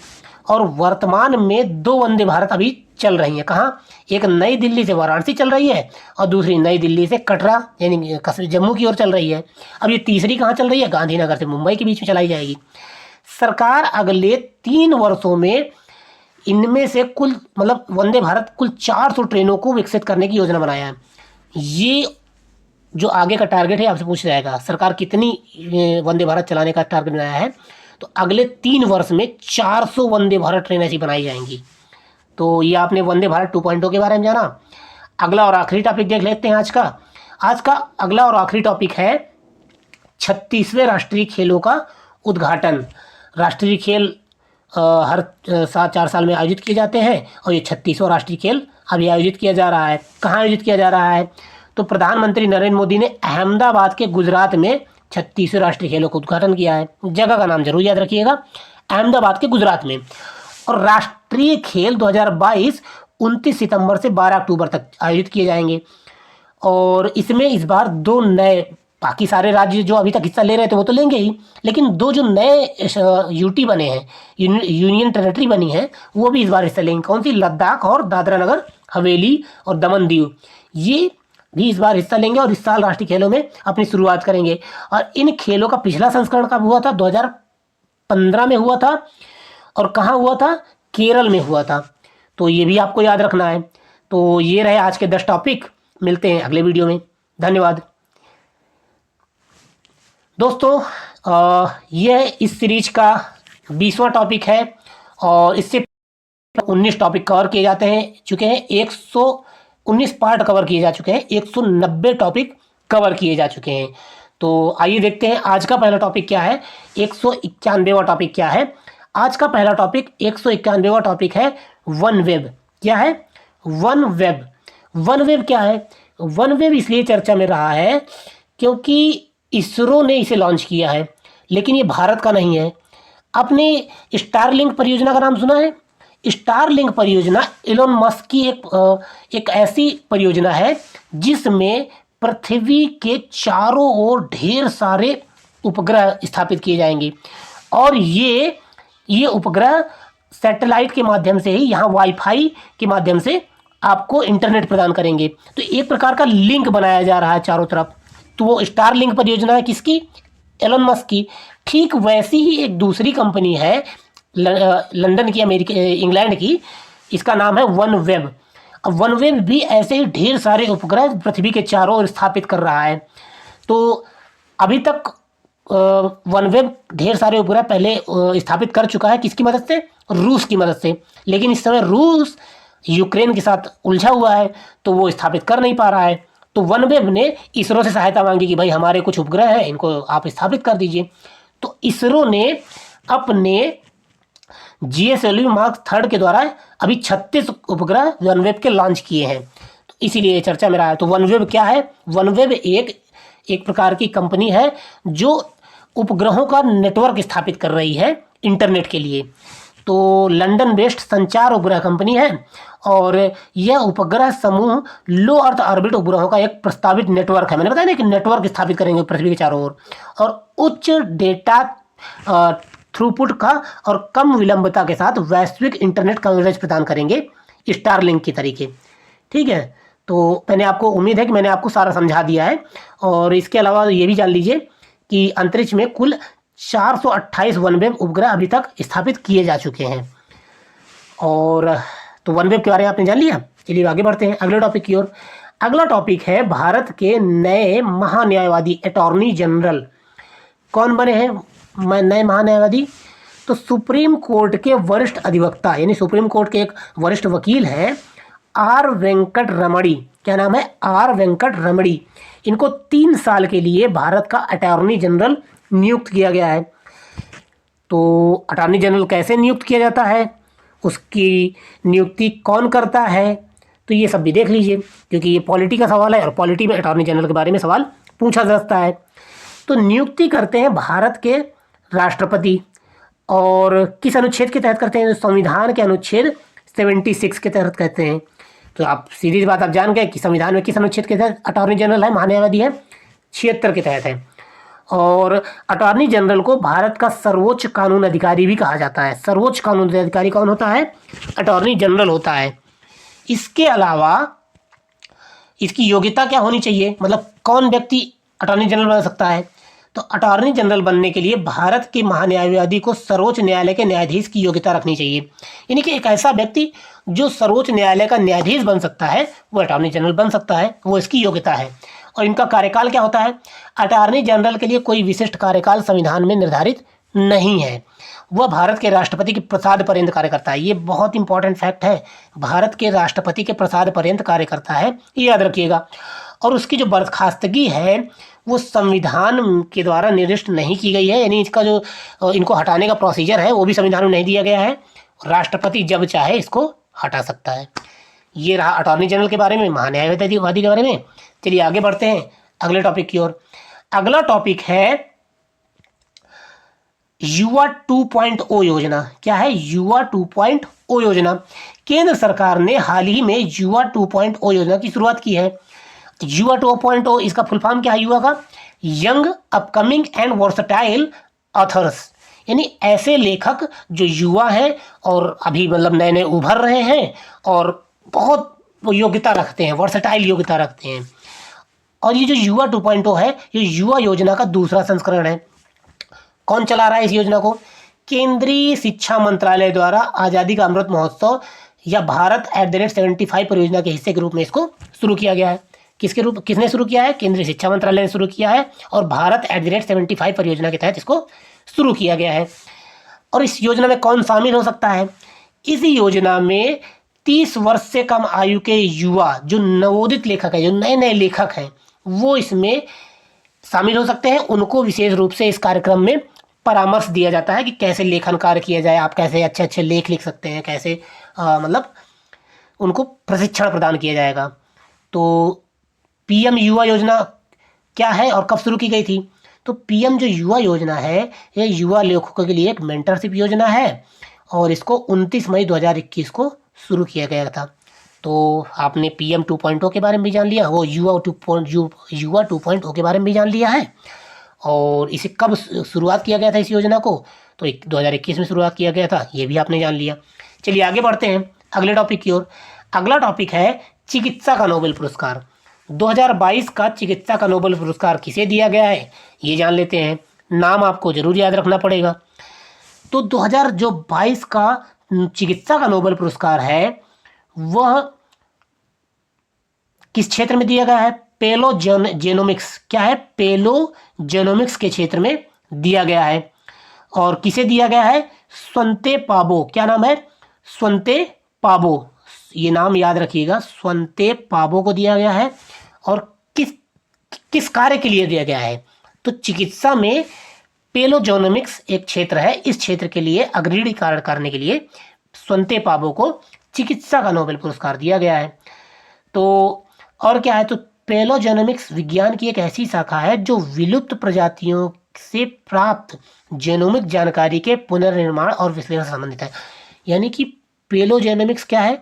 और वर्तमान में 2 वंदे भारत अभी चल रही हैं। कहाँ? एक नई दिल्ली से वाराणसी चल रही है और दूसरी नई दिल्ली से कटरा यानी जम्मू की ओर चल रही है। अब ये तीसरी कहाँ चल रही है? गांधीनगर से मुंबई के बीच में चलाई जाएगी। सरकार अगले 3 वर्षों में इनमें से कुल मतलब वंदे भारत कुल 400 ट्रेनों को विकसित करने की योजना बनाया है। ये जो आगे का टारगेट है आपसे पूछा जाएगा, सरकार कितनी वंदे भारत चलाने का टारगेट बनाया है? तो अगले 3 वर्ष में 400 वंदे भारत ट्रेन ऐसी बनाई जाएंगी। तो ये आपने वंदे भारत 2.0 के बारे में जाना। अगला और आखिरी टॉपिक देख लेते हैं आज का। आज का अगला और आखिरी टॉपिक है 36वें राष्ट्रीय खेलों का उद्घाटन। राष्ट्रीय खेल हर 4 साल में आयोजित किए जाते हैं और ये 36वां राष्ट्रीय खेल अभी आयोजित किया जा रहा है। कहाँ आयोजित किया जा रहा है? तो प्रधानमंत्री नरेंद्र मोदी ने अहमदाबाद के गुजरात में 36वें राष्ट्रीय खेलों का उद्घाटन किया है। जगह का नाम जरूर याद रखिएगा, अहमदाबाद के गुजरात में। और राष्ट्रीय खेल 2022 29 सितंबर से 12 अक्टूबर तक आयोजित किए जाएंगे। और इसमें इस बार 2 नए, बाकी सारे राज्य जो अभी तक हिस्सा ले रहे थे वो तो लेंगे ही, लेकिन 2 जो नए यूटी बने हैं, यूनियन टेरिटरी बनी है, वो भी इस बार हिस्सा लेंगे। कौन सी? लद्दाख और दादरा नगर हवेली और दमन दीव, ये भी इस बार हिस्सा लेंगे और इस साल राष्ट्रीय खेलों में अपनी शुरुआत करेंगे। और इन खेलों का पिछला संस्करण कब हुआ था? 2015 में हुआ था। और कहाँ हुआ था? केरल में हुआ था। तो ये भी आपको याद रखना है। तो ये रहे आज के 10 टॉपिक। मिलते हैं अगले वीडियो में। धन्यवाद दोस्तों। यह इस सीरीज का 20वां टॉपिक है और इससे 19 टॉपिक कवर किए जाते हैं चुके हैं। 119 पार्ट कवर किए जा चुके हैं, 190 टॉपिक कवर किए जा चुके हैं। तो आइए देखते हैं आज का पहला टॉपिक क्या है, 191वां टॉपिक क्या है। आज का पहला टॉपिक 191वां टॉपिक है वन वेब। क्या है? One web. वन वेब क्या है? वन वेब इसलिए चर्चा में रहा है क्योंकि इसरो ने इसे लॉन्च किया है, लेकिन ये भारत का नहीं है। आपने स्टारलिंक परियोजना का नाम सुना है? स्टारलिंक परियोजना एलोन मस्क की एक ऐसी परियोजना है जिसमें पृथ्वी के चारों ओर ढेर सारे उपग्रह स्थापित किए जाएंगे। और ये उपग्रह सैटेलाइट के माध्यम से ही, यहाँ वाईफाई के माध्यम से आपको इंटरनेट प्रदान करेंगे। तो एक प्रकार का लिंक बनाया जा रहा है चारों तरफ। तो वो स्टारलिंक परियोजना है किसकी? एलोन मस्क की। ठीक वैसी ही एक दूसरी कंपनी है लंदन की, इंग्लैंड की, इसका नाम है वन वेब। अब वन वेब भी ऐसे ही ढेर सारे उपग्रह पृथ्वी के चारों ओर स्थापित कर रहा है। तो अभी तक वन वेब ढेर सारे उपग्रह पहले स्थापित कर चुका है। किसकी मदद से? रूस की मदद से। लेकिन इस समय रूस यूक्रेन के साथ उलझा हुआ है तो वो स्थापित कर नहीं पा रहा है। तो वन वेब ने इसरो से सहायता मांगी कि भाई हमारे कुछ उपग्रह हैं, इनको आप स्थापित कर दीजिए। तो इसरो ने अपने GSLV मार्क 3 के द्वारा अभी 36 उपग्रह वन वेब के लॉन्च किए हैं। तो इसीलिए चर्चा में रहा है। तो वन वेब क्या है? वन वेब एक प्रकार की कंपनी है जो उपग्रहों का नेटवर्क स्थापित कर रही है इंटरनेट के लिए। तो लंदन बेस्ड संचार उपग्रह कंपनी है और यह उपग्रह समूह लो अर्थ ऑर्बिट उपग्रहों का एक प्रस्तावित नेटवर्क है। मैंने बताया ना कि नेटवर्क स्थापित करेंगे पृथ्वी के चारों ओर और उच्च डेटा थ्रूपुट का और कम विलंबता के साथ वैश्विक इंटरनेट कवरेज प्रदान करेंगे स्टारलिंक के तरीके। ठीक है, तो मैंने आपको उम्मीद है कि मैंने आपको सारा समझा दिया है। और इसके अलावा ये भी जान लीजिए कि अंतरिक्ष में कुल 428 वनवेब उपग्रह अभी तक स्थापित किए जा चुके हैं। और तो वनवेब के बारे में आपने जान लिया। चलिए आगे बढ़ते हैं अगले टॉपिक की ओर। अगला टॉपिक है भारत के नए महान्यायवादी अटॉर्नी जनरल। कौन बने हैं नए महान्यायवादी? तो सुप्रीम कोर्ट के वरिष्ठ अधिवक्ता यानी सुप्रीम कोर्ट के एक वरिष्ठ वकील हैं R वेंकट रमणी। क्या नाम है, आर वेंकट रमणी। इनको 3 साल के लिए भारत का अटॉर्नी जनरल नियुक्त किया गया है। तो अटॉर्नी जनरल कैसे नियुक्त किया जाता है, उसकी नियुक्ति कौन करता है, तो ये सब भी देख लीजिए, क्योंकि ये पॉलिटी का सवाल है और पॉलिटी में अटॉर्नी जनरल के बारे में सवाल पूछा जा सकता है। तो नियुक्ति करते हैं भारत के राष्ट्रपति, और किस अनुच्छेद के तहत करते हैं, तो संविधान के अनुच्छेद 76 के तहत कहते हैं। तो आप सीधी बात आप जान गए कि संविधान में किस अनुच्छेद के तहत अटॉर्नी जनरल है, महान्यायवादी है, 76 के तहत है। और अटॉर्नी जनरल को भारत का सर्वोच्च कानून अधिकारी भी कहा जाता है। सर्वोच्च कानून अधिकारी कौन होता है, अटॉर्नी जनरल होता है। इसके अलावा इसकी योग्यता क्या होनी चाहिए, मतलब कौन व्यक्ति अटॉर्नी जनरल बन सकता है, तो अटॉर्नी जनरल बनने के लिए भारत के महान्यायवादी को सर्वोच्च न्यायालय के न्यायाधीश की योग्यता रखनी चाहिए। यानी कि एक ऐसा व्यक्ति जो सर्वोच्च न्यायालय का न्यायाधीश बन सकता है वो अटॉर्नी जनरल बन सकता है, वो इसकी योग्यता है। और इनका कार्यकाल क्या होता है, अटॉर्नी जनरल के लिए कोई विशिष्ट कार्यकाल संविधान में निर्धारित नहीं है, वह भारत के राष्ट्रपति के प्रसाद पर्यंत कार्य करता है। ये बहुत इंपॉर्टेंट फैक्ट है, भारत के राष्ट्रपति के प्रसाद पर्यंत कार्य करता है, ये याद रखिएगा। और उसकी जो बर्खास्तगी है वो संविधान के द्वारा निर्दिष्ट नहीं की गई है, यानी इसका जो इनको हटाने का प्रोसीजर है वो भी संविधान में नहीं दिया गया है। राष्ट्रपति जब चाहे इसको हटा सकता है। ये रहा अटॉर्नी जनरल के बारे में, महान्यायवादी के बारे में। चलिए आगे बढ़ते हैं अगले टॉपिक की ओर। अगला टॉपिक है युवा 2.0 योजना। क्या है, युवा 2.0 योजना। केंद्र सरकार ने हाल ही में युवा 2.0 योजना की शुरुआत की है। युवा 2.0 इसका फुल फॉर्म क्या है युवा का, young upcoming and versatile authors, यानी ऐसे लेखक जो युवा हैं और अभी मतलब नए नए उभर रहे हैं और बहुत योग्यता रखते हैं, वर्सटाइल योग्यता रखते हैं। और ये जो युवा 2.0 है ये युवा योजना का दूसरा संस्करण है। कौन चला रहा है इस योजना को, केंद्रीय शिक्षा मंत्रालय द्वारा आज़ादी का अमृत महोत्सव या भारत @75 परियोजना के हिस्से के रूप में इसको शुरू किया गया है। किसने शुरू किया है, केंद्रीय शिक्षा मंत्रालय ने शुरू किया है और भारत @75 परियोजना के तहत इसको शुरू किया गया है। और इस योजना में कौन शामिल हो सकता है, इस योजना में 30 वर्ष से कम आयु के युवा जो नवोदित लेखक है, जो नए नए लेखक हैं, वो इसमें शामिल हो सकते हैं। उनको विशेष रूप से इस कार्यक्रम में परामर्श दिया जाता है कि कैसे लेखन कार्य किया जाए, आप कैसे अच्छे अच्छे लेख लिख सकते हैं, कैसे मतलब उनको प्रशिक्षण प्रदान किया जाएगा। तो पीएम युवा योजना क्या है और कब शुरू की गई थी, तो पीएम जो युवा योजना है ये युवा लेखकों के लिए एक मेंटरशिप योजना है और इसको 29 मई 2021 को शुरू किया गया था। तो आपने पीएम 2.0 के बारे में भी जान लिया, वो युवा 2.0 के बारे में भी जान लिया है। और इसे कब शुरुआत किया गया था इस योजना को, तो 2021 में शुरुआत किया गया था, ये भी आपने जान लिया। चलिए आगे बढ़ते हैं अगले टॉपिक की ओर। अगला टॉपिक है चिकित्सा का नोबेल पुरस्कार। 2022 का चिकित्सा का नोबेल पुरस्कार किसे दिया गया है ये जान लेते हैं, नाम आपको जरूर याद रखना पड़ेगा। तो 2022 का चिकित्सा का नोबेल पुरस्कार है वह किस क्षेत्र में दिया गया है, पेलोजेनोमिक्स। क्या है, पेलोजेनोमिक्स के क्षेत्र में दिया गया है। और किसे दिया गया है, स्वंते पाबो। क्या नाम है, स्वंते पाबो, ये नाम याद रखिएगा, स्वंते पाबो को दिया गया है। और किस कार्य के लिए दिया गया है, तो चिकित्सा में पेलोजेनोमिक्स एक क्षेत्र है, इस क्षेत्र के लिए अग्रणी कार्य करने के लिए स्वंते पाबो को चिकित्सा का नोबेल पुरस्कार दिया गया है। तो और क्या है, तो पेलोजेनोमिक्स विज्ञान की एक ऐसी शाखा है जो विलुप्त प्रजातियों से प्राप्त जेनोमिक जानकारी के पुनर्निर्माण और विश्लेषण से संबंधित है। यानी कि पेलोजेनोमिक्स क्या है,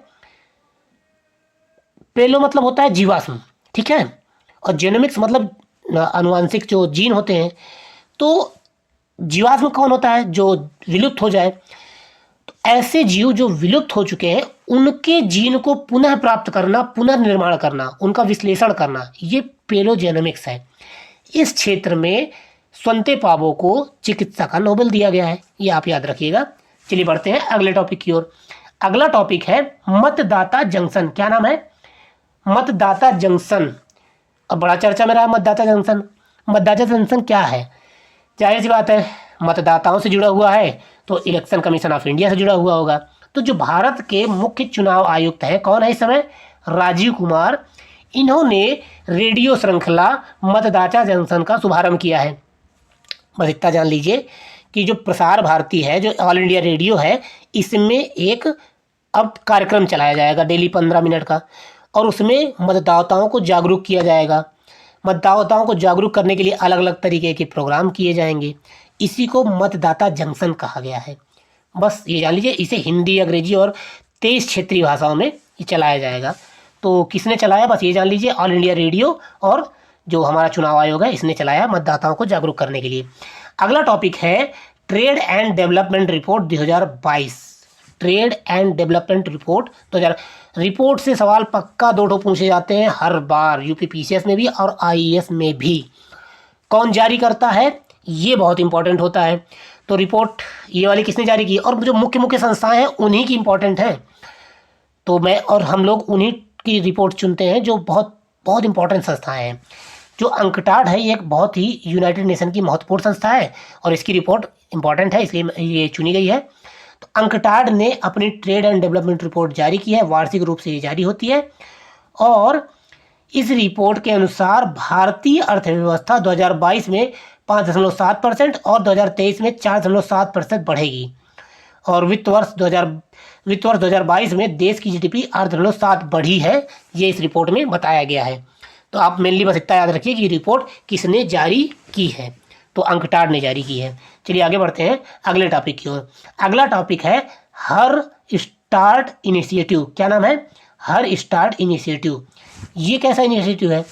पेलो मतलब होता है जीवाश्म, ठीक है, और जेनोमिक्स मतलब आनुवांशिक जो जीन होते हैं। तो जीवाश्म कौन होता है, जो विलुप्त हो जाए, तो ऐसे जीव जो विलुप्त हो चुके हैं उनके जीन को पुनः प्राप्त करना, पुनर्निर्माण करना, उनका विश्लेषण करना, ये पेलोजेनोमिक्स है। इस क्षेत्र में स्वंते पाबो को चिकित्सा का नोबेल दिया गया है, ये आप याद रखिएगा। चलिए बढ़ते हैं अगले टॉपिक की ओर। अगला टॉपिक है मतदाता जंक्शन। क्या नाम है, मतदाता जंक्शन। अब बड़ा चर्चा में रहा मतदाता जंक्शन। मतदाता जंक्शन क्या है, जाहिर सी बात है मतदाताओं से जुड़ा हुआ है, तो इलेक्शन कमीशन ऑफ इंडिया से जुड़ा हुआ होगा। तो जो भारत के मुख्य चुनाव आयुक्त हैं, कौन है इस समय, राजीव कुमार, इन्होंने रेडियो श्रृंखला मतदाता जंक्शन का शुभारंभ किया है। बस इतना जान लीजिए कि जो प्रसार भारती है, जो ऑल इंडिया रेडियो है, इसमें एक अब कार्यक्रम चलाया जाएगा डेली 15 मिनट का, और उसमें मतदाताओं को जागरूक किया जाएगा। मतदाताओं को जागरूक करने के लिए अलग अलग तरीके के प्रोग्राम किए जाएंगे। इसी को मतदाता जंक्शन कहा गया है। बस ये जान लीजिए, इसे हिंदी, अंग्रेजी और 23 क्षेत्रीय भाषाओं में ये चलाया जाएगा। तो किसने चलाया, बस ये जान लीजिए, ऑल इंडिया रेडियो और जो हमारा चुनाव आयोग है इसने चलाया मतदाताओं को जागरूक करने के लिए। अगला टॉपिक है trade and development report 2022। Trade and development report 2000। Report से सवाल पक्का 2 पूछे जाते हैं हर बार, यूपी पीसीएस में भी और आईएएस में भी। कौन जारी करता है, ये बहुत इंपॉर्टेंट होता है। तो रिपोर्ट ये वाली किसने जारी की, और जो मुख्य मुख्य संस्थाएं हैं उन्हीं की इंपॉर्टेंट हैं। तो मैं और हम लोग उन्हीं की रिपोर्ट चुनते हैं जो बहुत बहुत इंपॉर्टेंट संस्थाएं हैं। जो अंकटाड है ये एक बहुत ही यूनाइटेड नेशन की महत्वपूर्ण संस्था है और इसकी रिपोर्ट इंपॉर्टेंट है, इसलिए ये चुनी गई है। तो अंकटाड ने अपनी ट्रेड एंड डेवलपमेंट रिपोर्ट जारी की है, वार्षिक रूप से ये जारी होती है। और इस रिपोर्ट के अनुसार भारतीय अर्थव्यवस्था 2022 में 5.7% और 2023 में 4.7% बढ़ेगी। और वित्त वर्ष 2022 में देश की जीडीपी 8.7 बढ़ी है, ये इस रिपोर्ट में बताया गया है। तो आप मेनली बस इतना याद रखिए कि रिपोर्ट किसने जारी की है, तो अंकटाड ने जारी की है। चलिए आगे बढ़ते हैं अगले टॉपिक की ओर। अगला टॉपिक है हर स्टार्ट इनिशिएटिव। क्या नाम है, हर स्टार्ट इनिशिएटिव। ये कैसा इनिशिएटिव है,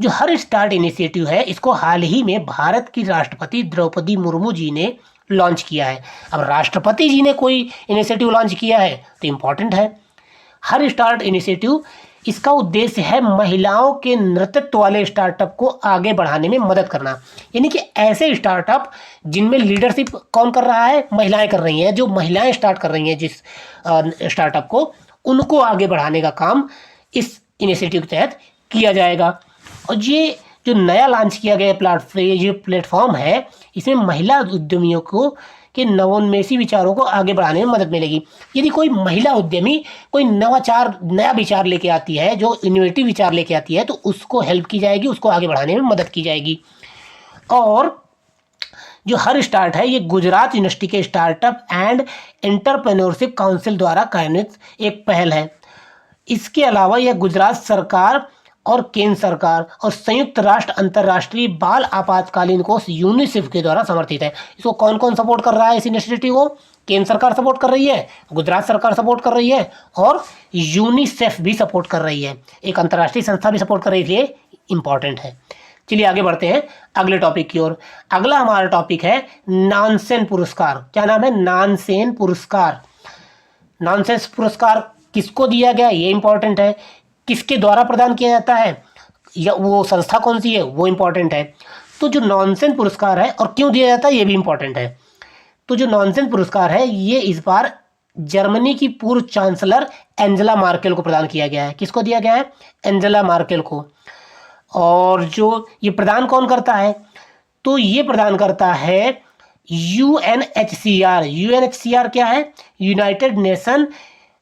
जो हर स्टार्ट इनिशिएटिव है इसको हाल ही में भारत की राष्ट्रपति द्रौपदी मुर्मू जी ने लॉन्च किया है। अब राष्ट्रपति जी ने कोई इनिशिएटिव लॉन्च किया है तो इम्पॉर्टेंट है। हर स्टार्ट इनिशिएटिव, इसका उद्देश्य है महिलाओं के नेतृत्व वाले स्टार्टअप को आगे बढ़ाने में मदद करना। यानी कि ऐसे स्टार्टअप जिनमें लीडरशिप कौन कर रहा है, महिलाएं कर रही हैं। जो महिलाएं स्टार्ट कर रही हैं जिस स्टार्टअप को, उनको आगे बढ़ाने का काम इस इनिशिएटिव के तहत किया जाएगा। और ये जो नया लॉन्च किया गया प्लेटफॉर्म है, इसमें महिला उद्यमियों को के नवोन्मेषी विचारों को आगे बढ़ाने में मदद मिलेगी। यदि कोई महिला उद्यमी कोई नया विचार लेके आती है, जो इनोवेटिव विचार लेके आती है, तो उसको हेल्प की जाएगी, उसको आगे बढ़ाने में मदद की जाएगी। और जो हर स्टार्ट है ये गुजरात यूनिवर्सिटी के स्टार्टअप एंड एंटरप्रेन्योरशिप काउंसिल द्वारा कार्यान्वित एक पहल है। इसके अलावा यह गुजरात सरकार और केंद्र सरकार और संयुक्त राष्ट्र अंतर्राष्ट्रीय बाल आपातकालीन कोष यूनिसेफ के द्वारा समर्थित है। इसको कौन कौन सपोर्ट कर रहा है, इस इनिशिएटिव को? केंद्र सरकार सपोर्ट कर रही है, गुजरात सरकार सपोर्ट कर रही है और यूनिसेफ भी सपोर्ट कर रही है। एक अंतर्राष्ट्रीय संस्था भी सपोर्ट कर रही है, इसलिए इंपॉर्टेंट है। चलिए आगे बढ़ते हैं अगले टॉपिक की ओर। अगला हमारा टॉपिक है नानसेन पुरस्कार। क्या नाम है? नानसेन पुरस्कार। नानसेन पुरस्कार किसको दिया गया, ये इंपॉर्टेंट है। किसके द्वारा प्रदान किया जाता है, या वो संस्था कौन सी है, वो इंपॉर्टेंट है। तो जो नानसेन पुरस्कार है और क्यों दिया जाता है, ये भी इंपॉर्टेंट है। तो जो नानसेन पुरस्कार है ये इस बार जर्मनी की पूर्व चांसलर एंजेला मार्केल को प्रदान किया गया है। किसको दिया गया है? एंजेला मार्केल को। और जो ये प्रदान कौन करता है, तो ये प्रदान करता है यूएनएचसीआर। यूएनएचसीआर क्या है? United nation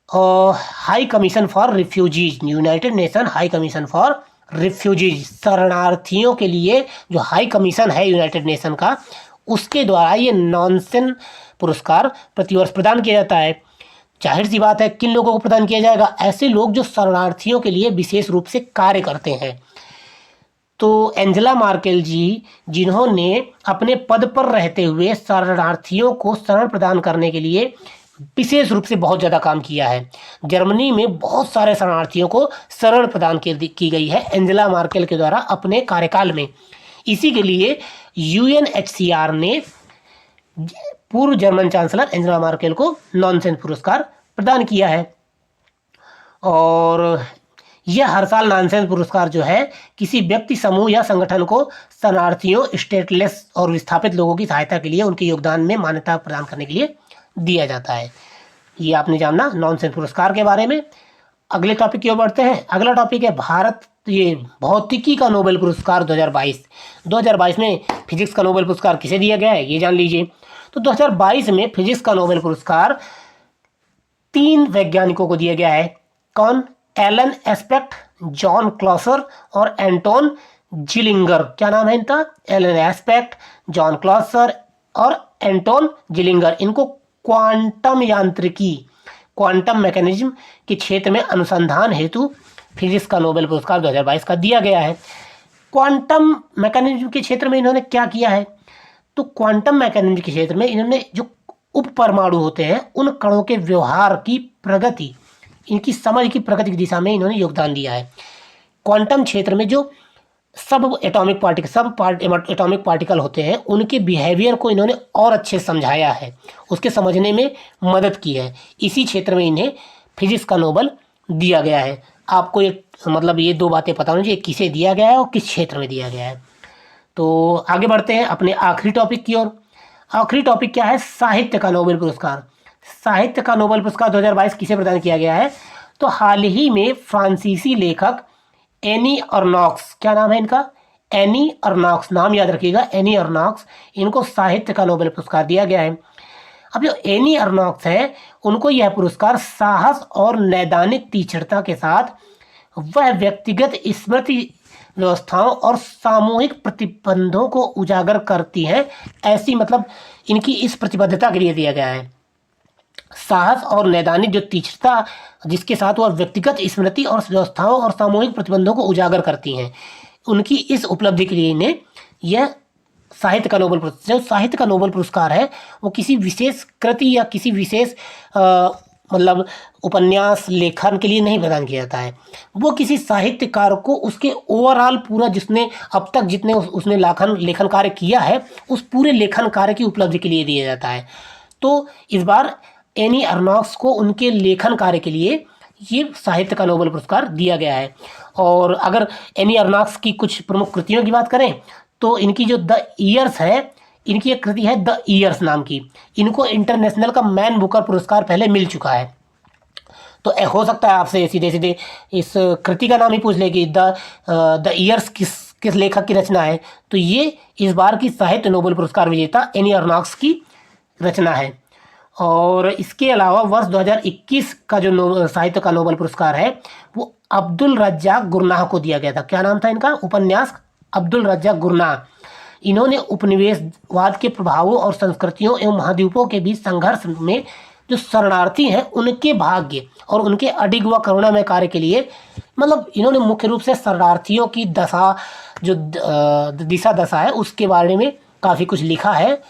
high commission for refugees. United nation high commission for refugees, शरणार्थियों के लिए जो हाई कमीशन है यूनाइटेड नेशन का, उसके द्वारा ये नानसेन पुरस्कार प्रतिवर्ष प्रदान किया जाता है। जाहिर सी बात है, किन लोगों को प्रदान किया जाएगा? ऐसे लोग जो शरणार्थियों के लिए विशेष रूप से कार्य करते हैं। तो एंजेला मार्केल जी, जिन्होंने अपने पद पर रहते हुए शरणार्थियों को शरण प्रदान करने के लिए विशेष रूप से बहुत ज़्यादा काम किया है। जर्मनी में बहुत सारे शरणार्थियों को शरण प्रदान की गई है एंजेला मार्केल के द्वारा अपने कार्यकाल में। इसी के लिए यूएनएचसीआर ने पूर्व जर्मन चांसलर एंजेला मार्केल को नानसेन पुरस्कार प्रदान किया है। और यह हर साल नानसेन पुरस्कार जो है किसी व्यक्ति, समूह या संगठन को शरणार्थियों, स्टेटलेस और विस्थापित लोगों की सहायता के लिए उनके योगदान में मान्यता प्रदान करने के लिए दिया जाता है। ये आपने जानना नानसेन पुरस्कार के बारे में। अगले टॉपिक की ओर बढ़ते हैं। अगला टॉपिक है भारत ये भौतिकी का नोबेल पुरस्कार 2022। 2022 में फिजिक्स का नोबेल पुरस्कार किसे दिया गया है, ये जान लीजिए। तो 2022 में फिजिक्स का नोबेल पुरस्कार 3 वैज्ञानिकों को दिया गया है। कौन? एलन एस्पेक्ट, जॉन क्लॉसर और एंटोन जिलिंगर। क्या नाम है इनका? एलन एस्पेक्ट, जॉन क्लॉसर और एंटोन जिलिंगर। इनको क्वांटम यांत्रिकी, क्वांटम मैकेनिज्म के क्षेत्र में अनुसंधान हेतु फिजिक्स का नोबेल पुरस्कार 2022 का दिया गया है। क्वांटम मैकेनिज्म के क्षेत्र में इन्होंने क्या किया है? तो क्वांटम मैकेनिज्म के क्षेत्र में इन्होंने जो उप परमाणु होते हैं उन कणों के व्यवहार की प्रगति, इनकी समझ की प्रगति की दिशा में इन्होंने योगदान दिया है। क्वांटम क्षेत्र में जो सब एटॉमिक पार्टिकल होते हैं उनके बिहेवियर को इन्होंने और अच्छे समझाया है, उसके समझने में मदद की है। इसी क्षेत्र में इन्हें फिजिक्स का नोबेल दिया गया है। आपको ये मतलब ये दो बातें पता होनी चाहिए, किसे दिया गया है और किस क्षेत्र में दिया गया है। तो आगे बढ़ते हैं अपने आखिरी टॉपिक की ओर। आखिरी टॉपिक क्या है? साहित्य का नोबेल पुरस्कार। साहित्य का नोबेल पुरस्कार 2022 किसे प्रदान किया गया है? तो हाल ही में फ्रांसीसी लेखक एनी अर्नॉक्स, क्या नाम है इनका? एनी अर्नॉक्स, नाम याद रखिएगा, एनी अर्नॉक्स, इनको साहित्य का नोबेल पुरस्कार दिया गया है। अब जो एनी अर्नॉक्स है उनको यह पुरस्कार साहस और नैदानिक तीक्ष्णता के साथ वह व्यक्तिगत स्मृति व्यवस्थाओं और सामूहिक प्रतिबंधों को उजागर करती हैं, ऐसी मतलब इनकी इस प्रतिबद्धता के लिए दिया गया है। साहस और नैदानिक जो तीक्ष्णता जिसके साथ वह व्यक्तिगत स्मृति और व्यवस्थाओं और सामूहिक प्रतिबंधों को उजागर करती हैं, उनकी इस उपलब्धि के लिए इन्हें यह साहित्य का नोबेल पुरस्कार, जो साहित्य का नोबेल पुरस्कार है वो किसी विशेष कृति या किसी विशेष मतलब उपन्यास लेखन के लिए नहीं प्रदान किया जाता है। वो किसी साहित्यकार को उसके ओवरऑल पूरा जिसने अब तक जितने उसने लेखन कार्य किया है उस पूरे लेखन कार्य की उपलब्धि के लिए दिया जाता है। तो इस बार एनी अर्नॉक्स को उनके लेखन कार्य के लिए ये साहित्य का नोबेल पुरस्कार दिया गया है। और अगर एनी अर्नॉक्स की कुछ प्रमुख कृतियों की बात करें तो इनकी जो द ईयर्स है, इनकी एक कृति है द ईयर्स नाम की। इनको इंटरनेशनल का मैन बुकर पुरस्कार पहले मिल चुका है। तो हो सकता है आपसे सीधे सीधे इस कृति का नाम ही पूछ ले कि द ईयर्स किस लेखक की रचना है। तो ये इस बार की साहित्य नोबेल पुरस्कार विजेता एनी अर्नॉक्स की रचना है। और इसके अलावा वर्ष 2021 का जो साहित्य का नोबेल पुरस्कार है वो अब्दुल रज्जाक गुरनाह को दिया गया था। क्या नाम था इनका? उपन्यास अब्दुल रज्जाक गुरनाह। इन्होंने उपनिवेशवाद के प्रभावों और संस्कृतियों एवं महाद्वीपों के बीच संघर्ष में जो शरणार्थी हैं उनके भाग्य और उनके अडिग व करुणामय कार्य के लिए मतलब इन्होंने मुख्य रूप से शरणार्थियों की दशा जो दिशा दशा है उसके बारे में काफ़ी कुछ लिखा है।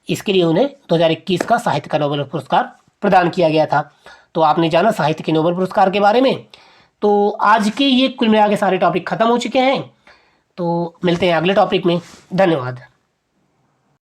इसके लिए उन्हें 2021 का साहित्य का नोबेल पुरस्कार प्रदान किया गया था। तो आपने जाना साहित्य के नोबेल पुरस्कार के बारे में। तो आज के ये कुल मिला के सारे टॉपिक खत्म हो चुके हैं। तो मिलते हैं अगले टॉपिक में। धन्यवाद।